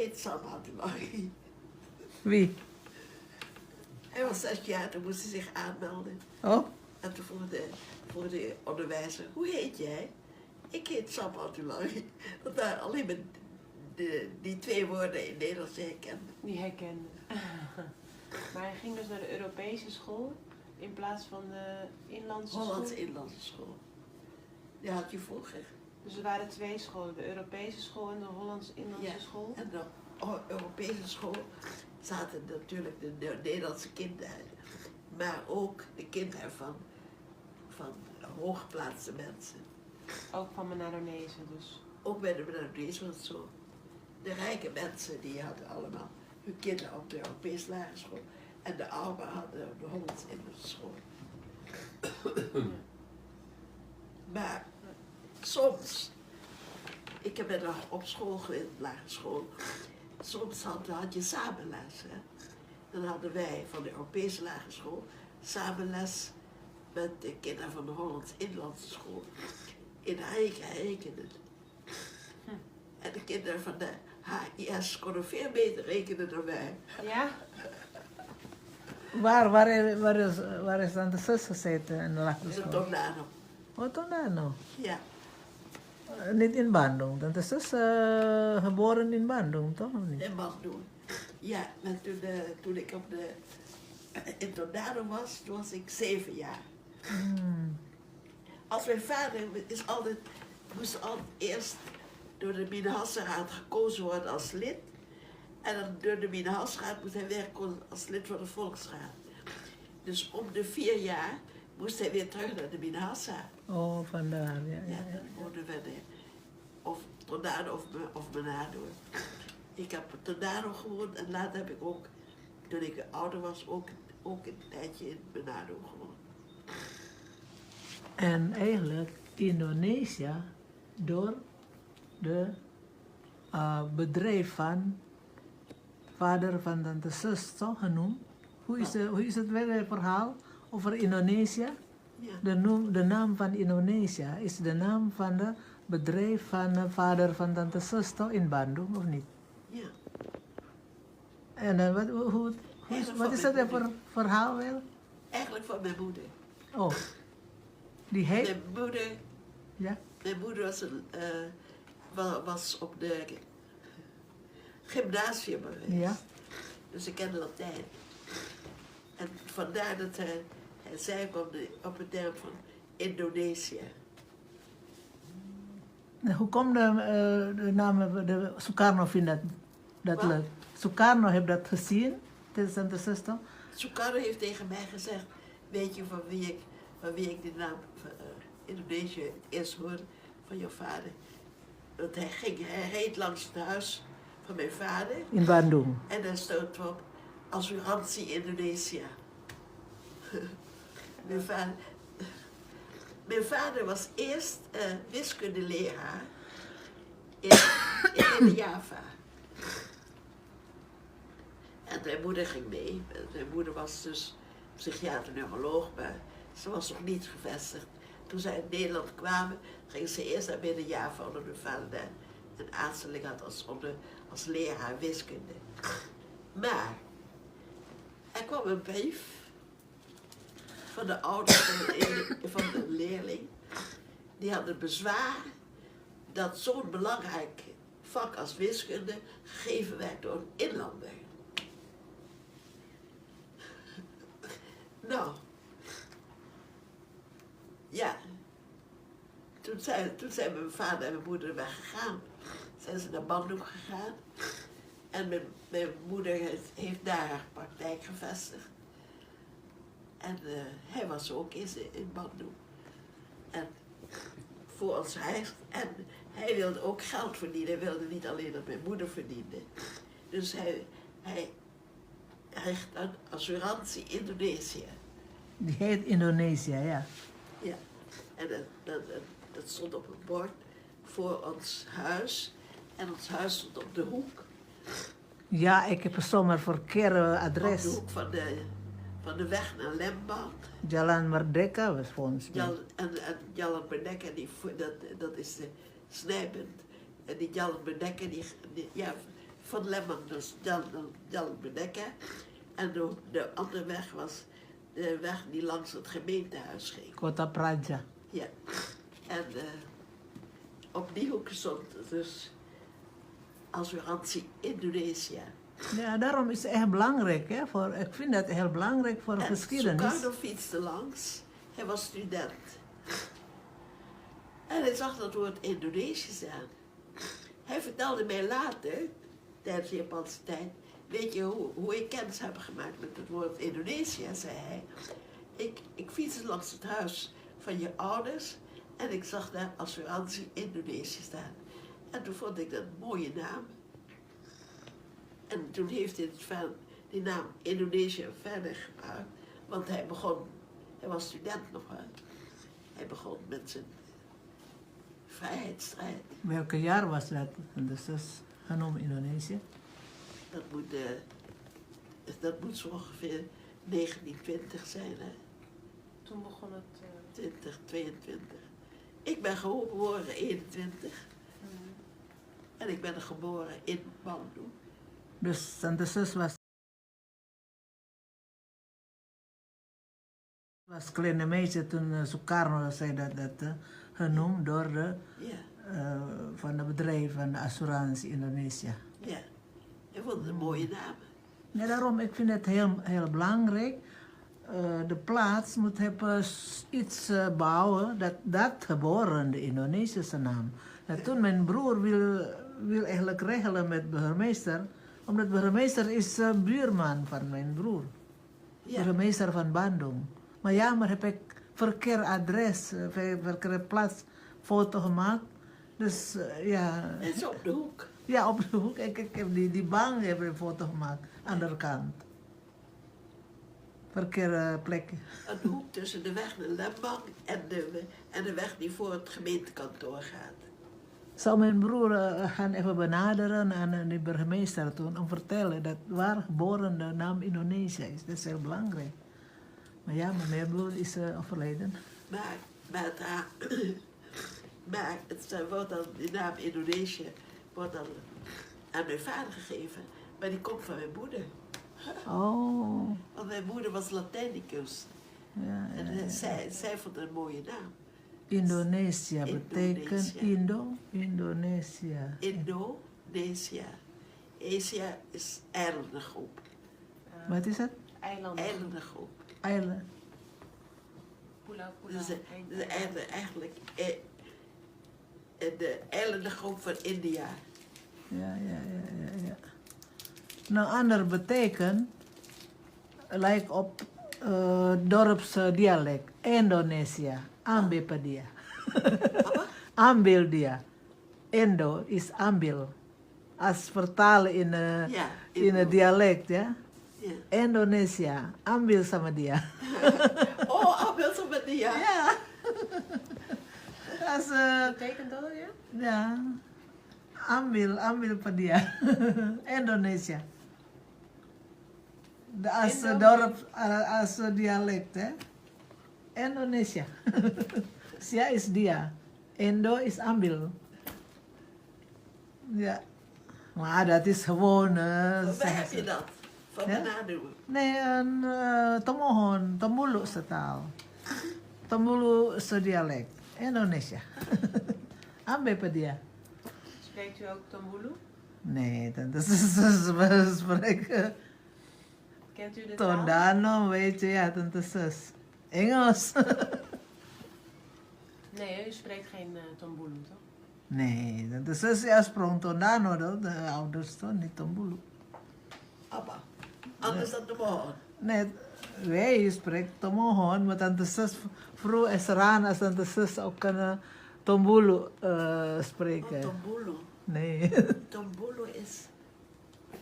heet Sam Abdullahi. Wie? Hij was 6 jaar, toen moest hij zich aanmelden. Oh? En toen voor de onderwijzer, hoe heet jij? Ik heet Sam Abdullahi. Dat waren alleen maar die 2 woorden in Nederlands die hij kende. Die herkende. Maar hij ging dus naar de Europese school in plaats van de inlandse school. Hollandse inlandse school. Die had je vroeger. Dus er waren 2 scholen, de Europese school en de Hollandse inlandse school. En de Europese school zaten natuurlijk de Nederlandse kinderen. Maar ook de kinderen van hooggeplaatste mensen. Ook van Menadonezen dus. Ook bij de Menadonezen was het zo. De rijke mensen die hadden allemaal hun kinderen op de Europese lagere school. En de armen hadden op de Hollandse inlandse school. Maar soms, ik heb nog op school geweest, op lagere school. Soms had je samenles. Hè? Dan hadden wij van de Europese lagere school samenles met de kinderen van de Hollandse inlandse school. In rekenen. En de kinderen van de HIS konden veel beter rekenen dan wij. Ja? Waar is dan de zus gezeten in de lagere In de school? Tornado. Oh, Tornado. Ja. Niet in Bandung. Dan is zus geboren in Bandung, toch? Of niet? In Bandung. Ja, maar toen ik in Tornado was, toen was ik 7 jaar. Als mijn vader moest altijd eerst door de Minahassenraad gekozen worden als lid. En dan door de Minahassenraad moest hij werken als lid van de Volksraad. Dus om de 4 jaar moest hij weer terug naar de Minahassa. Oh, vandaar, ja. Ja, dan woonden we of Tornado of Manado. Ik heb in Tornado gewoond en later heb ik ook, toen ik ouder was, ook een tijdje in Manado gewoond. En eigenlijk Indonesië door de bedrijf van vader van tante zus, toch genoemd? Hoe is het weer verhaal over Indonesië? Ja. De naam van Indonesië is de naam van de bedrijf van de vader van tante zus, toch in Bandung, of niet? Ja. En wat is dat voor verhaal wel? Eigenlijk van mijn moeder. Oh, die heet? Mijn moeder was op de gymnasium geweest. Ja. Dus ik kende Latijn. En vandaar dat hij zei op het term van Indonesië. Hoe komt de naam de Sukarno vindt dat Wat? leuk? Sukarno heeft dat gezien, tante zus toch? Sukarno heeft tegen mij gezegd, weet je van wie ik de naam van, Indonesië eerst hoorde van jouw vader? Dat hij reed langs het huis van mijn vader. In Bandung. En daar stond op assurantie Indonesië. Mijn vader was eerst wiskundeleraar in Java. En mijn moeder ging mee. Mijn moeder was dus psychiater-neuroloog, maar ze was nog niet gevestigd. Toen zij in Nederland kwamen, gingen ze eerst naar Midden-Java omdat mijn vader een aanstelling had als leraar wiskunde. Maar er kwam een brief van de ouders van de leerling. Die hadden bezwaar dat zo'n belangrijk vak als wiskunde gegeven werd door een inlander. Nou, ja. Toen zijn mijn vader en mijn moeder weggegaan. Zijn ze naar Bandung gegaan. En mijn moeder heeft daar haar praktijk gevestigd. En hij was ook in Bandung. En voor ons reis. En hij wilde ook geld verdienen. Hij wilde niet alleen dat mijn moeder verdiende. Dus hij richt een assurantie Indonesië. Die heet Indonesië, ja. Ja. En dat stond op een bord voor ons huis. En ons huis stond op de hoek. Ja, ik heb zomaar verkeerde adres. Op de hoek van de weg naar Lembang. Jalan Merdeka was volgens mij. En Jalan Merdeka, dat is de snijpunt. En die Jalan Merdeka, van Lemmang, dus Jan Bedekke. En de andere weg was de weg die langs het gemeentehuis ging. Kota Praja. Ja. En op die hoek stond dus assurantie Indonesië. Ja, daarom is het echt belangrijk. Hè, ik vind dat heel belangrijk voor En geschiedenis. Sukarno fietste langs. Hij was student. En hij zag dat woord Indonesisch aan. Hij vertelde mij later, tijdens de Japanse tijd, weet je hoe ik kennis heb gemaakt met het woord Indonesië, zei hij. Ik fietste langs het huis van je ouders en ik zag daar assurantie Indonesië staan. En toen vond ik dat een mooie naam. En toen heeft hij die naam Indonesië verder gebruikt, want hij was student nog wel. Hij begon met zijn vrijheidsstrijd. Welke jaar was dat? Dus dat is genoemd Indonesië. Dat moet zo ongeveer 1920 zijn, hè? Toen begon het... 2022. Ik ben geboren 21 en ik ben geboren in Bandung. Dus Tante Sus was kleine meisje toen Sukarno zei dat genoemd door de van het bedrijf van de assurantie Indonesië. Ja, hij vond het een mooie naam. Ja, daarom, ik vind het heel belangrijk. De plaats moet hebben iets bouwen dat geboren, de Indonesische naam. En toen mijn broer wil eigenlijk regelen met de burgemeester, omdat de burgemeester is buurman van mijn broer. Ja. Burgemeester van Bandung. Maar ja, maar heb ik verkeerd adres, verkeerd plaats, foto gemaakt. Dus ja. Het is op de hoek. Ja, op de hoek. Ik heb die bank heb ik een foto gemaakt, aan de kant. Verkeerde plek. Een hoek tussen de weg naar Lembang en de weg die voor het gemeentekantoor gaat. Zou mijn broer gaan even benaderen aan de burgemeester toen om vertellen dat waar geboren de naam Indonesië is. Dat is heel belangrijk. Maar ja, mijn broer is overleden. Maar het wordt dan, die naam Indonesië wordt dan aan mijn vader gegeven. Maar die komt van mijn moeder. Oh. Want mijn moeder was Latijnicus. Ja, En zij vond het een mooie naam. Indonesië betekent Indonesië. Indonesië. Asia is eilandengroep. Wat is het? Eilandengroep. Eiland. Pulau. Dus eigenlijk de eilandengroep van India. Ja. Nou, ander betekent, lijkt op dorpsdialect. Indonesia. Ambil dia. Ambil dia. Indo is ambil. Als vertalen in het dialect, ja? Ja. Indonesia. Ambil sama dia. Oh, ambil sama dia. Ja. Als, Betekent dat, ja? ja. Ambil per dia. Indonesia. Als dorp, als dialect, hè? Indonesia. Sia is dia. Indo is ambil. Ja. Maar dat is gewoon... Waar heb je dat? Van Ja? Manado? Nee, een Tomohon, Tombulu setaal. Tombulu dialect. Indonesia. Ambil per dia. Spreekt u ook Tombulu? Nee, dat is spreken. Kent u de taal? Tondano, weet je, ja, tante zus. Engels. Nee, u spreekt geen Tombulu, toch? Nee, tante zus is oorsprong Tondano, de ouders toch, niet Tombulu. Abba. Anders dan de morgen. Nee, wij spreken Tomohon, maar tante zus, vroeg is eraan als tante zus ook kunnen Tombulu spreken. Tombulu. Nee. Tombulu is...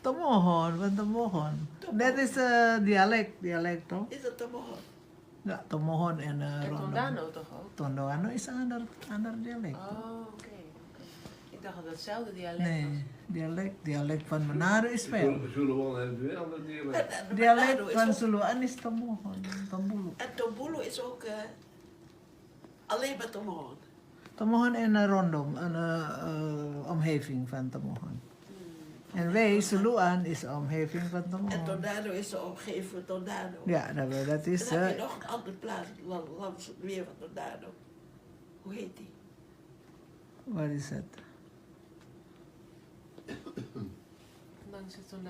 Tomohon, van Tomohon. Dat is dialect toch? Is het de morgen? Ja, Tomohon en En Rondon. Tondano toch ook? Tondano is een ander dialect. Oh, oké. Ik dacht dat het hetzelfde dialect Nee, dialect van Manado is veel. Zuluan heeft weer een ander dialect. Dialect van Zuluan is Tomohon, Tombulu. En Tombulu is ook alleen maar Tomohon. Tomohon en Rondon, een omgeving van Tomohon. En wij, Suluan, is de omgeving van En Tongon. Tornado is de omgeving van Tornado. Ja, dat is... En dan heb je nog een andere plaats, langs weer van Tornado. Hoe heet die? Wat is het? Langs het